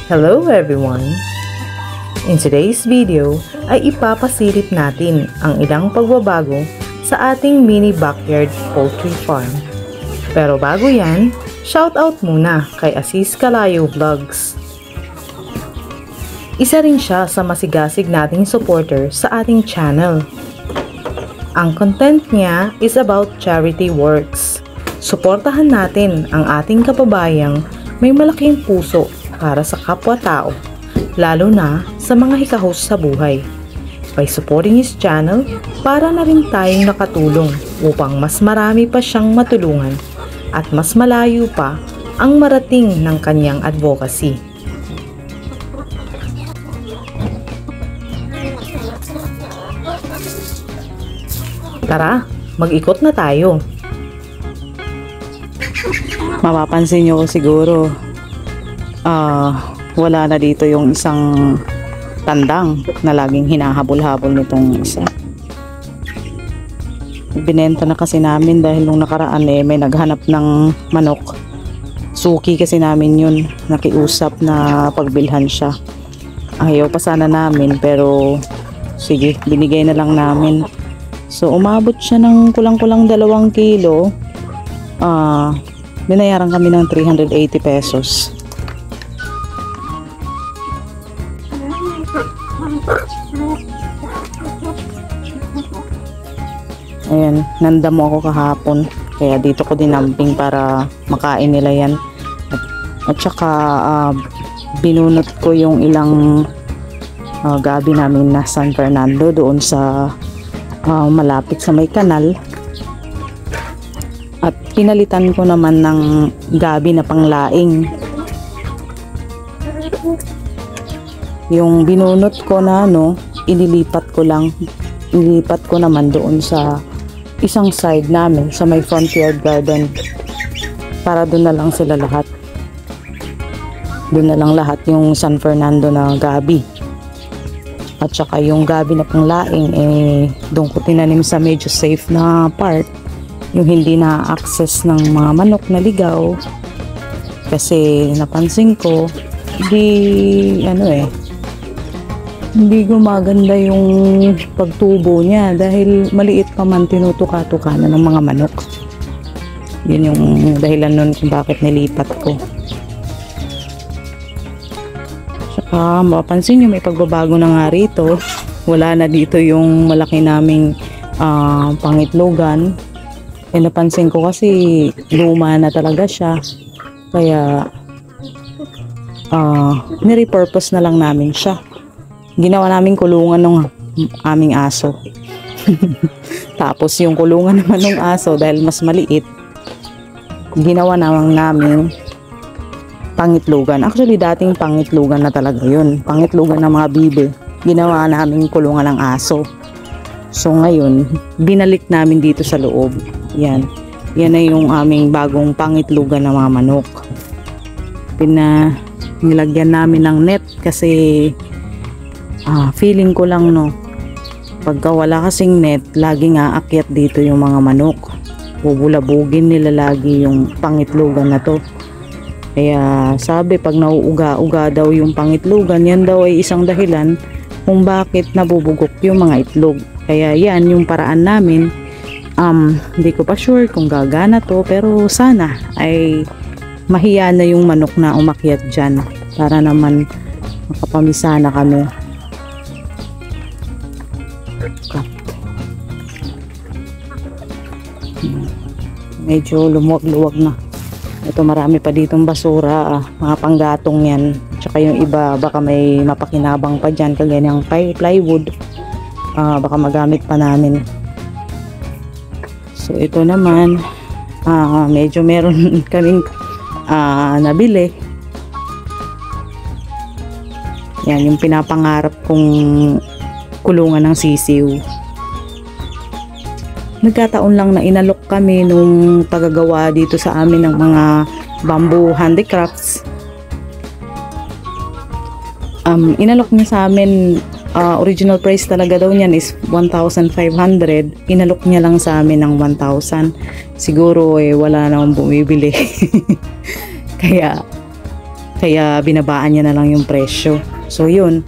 Hello everyone! In today's video ay ipapasilip natin ang ilang pagbabago sa ating mini backyard poultry farm. Pero bago yan, shoutout muna kay Asis Calayo Vlogs. Isa rin siya sa masigasig nating supporter sa ating channel. Ang content niya is about charity works. Suportahan natin ang ating kababayang may malaking puso para sa kapwa-tao, lalo na sa mga hikahos sa buhay. By supporting his channel, para na rin tayong nakatulong upang mas marami pa siyang matulungan at mas malayo pa ang marating ng kanyang advocacy. Tara, mag-ikot na tayo. Mapapansin nyo siguro, wala na dito yung isang tandang na laging hinahabol-habol nitong isa. Binenta na kasi namin dahil nung nakaraan may naghanap ng manok. Suki kasi namin yun, nakiusap na pagbilhan siya. Ayaw pa sana namin pero sige, binigay na lang namin. So umabot siya ng kulang-kulang 2 kilo. Binayaran kami ng 380 pesos. Ayan, nandamo ako kahapon. Kaya dito ko dinamping para makain nila yan. At saka binunot ko yung ilang gabi namin na San Fernando doon sa malapit sa may kanal. At pinalitan ko naman ng gabi na panglaing. Yung binunot ko na inilipat ko naman doon sa isang side namin sa may front yard garden para doon na lang sila lahat. Doon na lang lahat yung San Fernando na gabi. At saka yung gabi na panglaing doon ko tinanim sa medyo safe na part, yung hindi na-access ng mga manok na ligaw. Kasi napansin ko hindi gumaganda yung pagtubo niya dahil maliit pa man, tinutuka-tuka na ng mga manok. Yun yung dahilan nun kung bakit nilipat ko. Saka mapapansin nyo may pagbabago na nga rito. Wala na dito yung malaki naming pangitlogan. Napansin ko kasi luma na talaga siya. Kaya nirepurpose na lang namin siya. Ginawa namin kulungan ng aming aso. Tapos yung kulungan naman ng aso dahil mas maliit, ginawa namin pangitlugan. Actually dating pangitlugan na talaga yun. Pangitlugan ng mga bibe. Ginawa namin kulungan ng aso. So ngayon, binalik namin dito sa loob. Yan na yung aming bagong pangitlugan ng mga manok. Nilagyan namin ng net kasi feeling ko lang pagka wala kasing net, laging aakyat dito yung mga manok. Bubulabugin nila lagi yung pangitlugan na to. Kaya sabi pag nauuga-uga daw yung pangitlugan, yan daw ay isang dahilan kung bakit nabubugok yung mga itlog. Kaya yan yung paraan namin. Hindi ko pa sure kung gagana to, pero sana ay mahiya na yung manok na umakyat dyan para naman makapamisana kami. Medyo lumuwag-luwag na. Ito marami pa ditong basura, mga panggatong yan. Tsaka yung iba baka may mapakinabang pa dyan, kagaya ng plywood, baka magamit pa namin. So ito naman medyo meron kaming nabili. Yan yung pinapangarap kong kulungan ng sisiw. Nagkataon lang na inalok kami nung paggagawa dito sa amin ng mga bamboo handicrafts. Inalok niya sa amin, original price talaga daw niyan is 1,500. Inalok niya lang sa amin ng 1,000. Siguro wala namang bumibili. Kaya Kaya binabaan niya na lang yung presyo. So yun,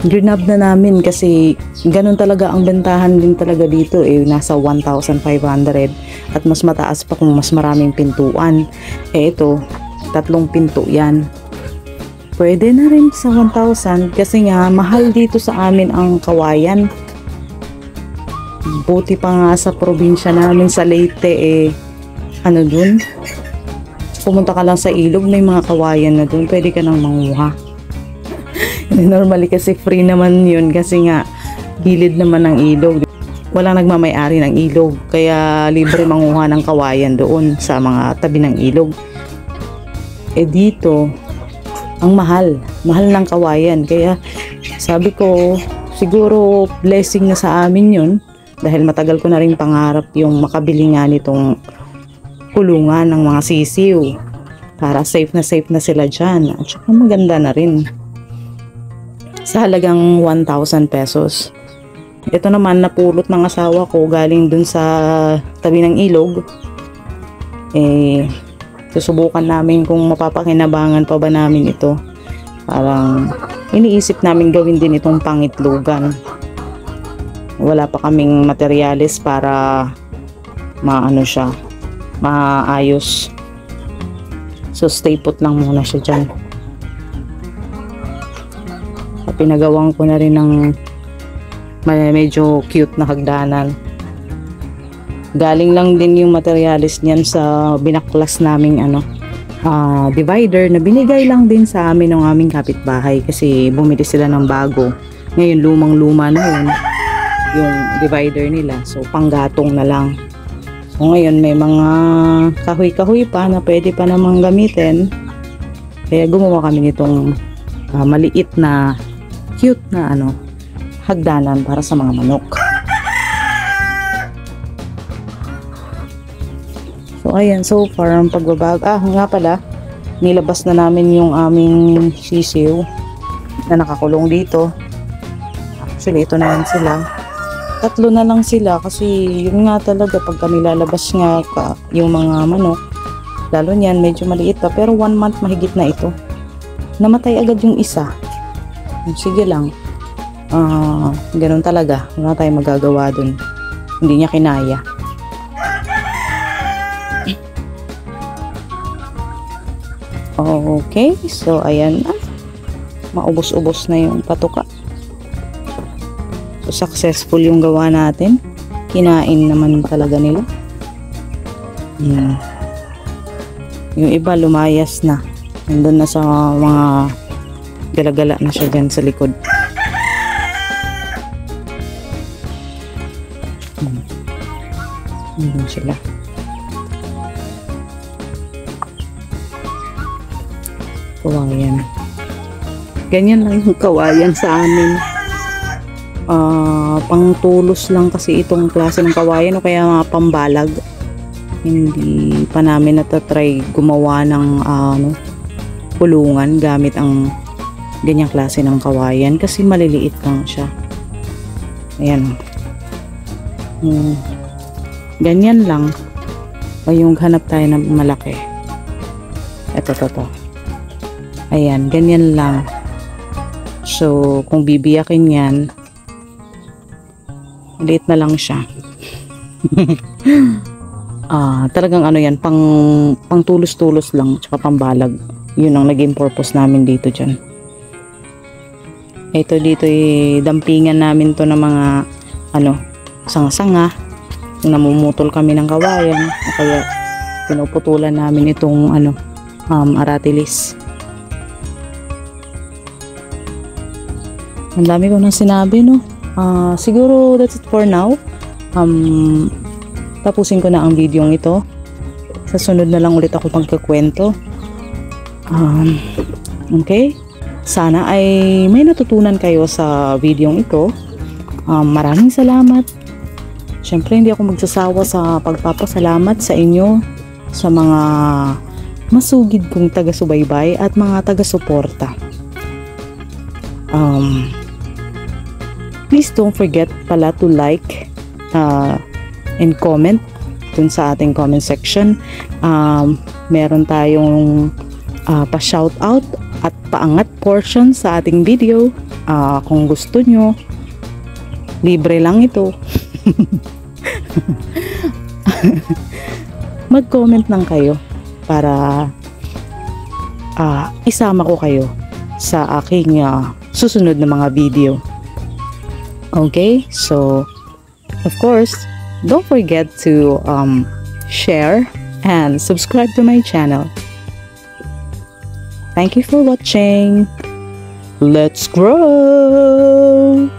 grinab na namin kasi ganun talaga ang bentahan din talaga dito nasa 1,500 at mas mataas pa kung mas maraming pintuan. Ito, 3 pinto yan. Pwede na rin sa 1,000 kasi nga mahal dito sa amin ang kawayan. Buti pa nga sa probinsya namin sa Leyte dun, pumunta ka lang sa ilog, may mga kawayan na dun, pwede ka nang manguha. Normally kasi free naman yun kasi nga gilid naman ng ilog. Walang nagmamay-ari ng ilog kaya libre manguha ng kawayan doon sa mga tabi ng ilog. Dito ang mahal ng kawayan kaya sabi ko siguro blessing na sa amin yun dahil matagal ko na rin pangarap yung makabili nga nitong kulungan ng mga sisiw para safe na sila dyan at saka maganda na rin. Sa halagang 1,000 pesos. Ito naman napulot ng asawa ko galing dun sa tabi ng ilog. Susubukan namin kung mapapakinabangan pa ba namin ito. Parang iniisip namin gawin din itong pangitlogan. Wala pa kaming materyales para maayos. So stay put lang muna siya dyan. Pinagawan ko na rin ng medyo cute na hagdanan. Galing lang din yung materialis niyan sa binaklas naming divider na binigay lang din sa amin ng aming kapitbahay kasi bumili sila ng bago. Ngayon lumang-luma na yun yung divider nila. So panggatong na lang. So ngayon may mga kahoy-kahoy pa na pwede pa namang gamitin. Kaya gumawa kami nitong maliit na cute na hagdanan para sa mga manok. So ayan, so far ang pagbabag. Nga pala, nilabas na namin yung aming sisiw na nakakulong dito. Actually, ito na yan sila. 3 na lang sila kasi yun nga talaga pagka nilalabas nga yung mga manok, lalo niyan medyo maliit pa pero 1 month mahigit na ito. Namatay agad yung isa. Sige lang, ganun talaga, wala tayong magagawa dun, hindi niya kinaya. Okay, so ayan na, maubos-ubos na yung patuka. So successful yung gawa natin, kinain naman talaga nila. Yung iba lumayas na, nandun na sa mga gala-gala na siya dyan sa likod. Nandun sila. Kawayan. Ganyan lang yung kawayan sa amin. Pangtulos lang kasi itong klase ng kawayan o kaya mga pambalag. Hindi pa namin natatry gumawa ng kulungan gamit ang ganyang klase ng kawayan kasi maliliit lang siya. Ayan. Ganyan lang. O yung hanap tayo ng malaki. Ito. Ayan, ganyan lang. So, kung bibiyakin yan, maliit na lang siya. Talagang yan, pang tulos-tulos lang, tsaka pambalag. Yun ang naging purpose namin dito dyan. Ito dito dampingan namin to ng mga sanga-sanga. Namumutol kami ng kawayan. Kaya pinuputulan namin itong aratilis. Ang dami ko nang sinabi, no? Siguro that's it for now. Tapusin ko na ang video ito. Sa sunod na lang ulit ako magkakwento. Okay? Sana ay may natutunan kayo sa video ito. Maraming salamat. Siyempre hindi ako magsasawa sa pagpapasalamat sa inyo, sa mga masugid kong taga-subaybay at mga taga-suporta. Please don't forget pala to like and comment dun sa ating comment section. Meron tayong pa-shoutout at paangat portion sa ating video. Kung gusto nyo, libre lang ito. Mag-comment lang kayo para isama ko kayo sa aking susunod na mga video. Okay, so of course, don't forget to share and subscribe to my channel. Thank you for watching. Let's grow!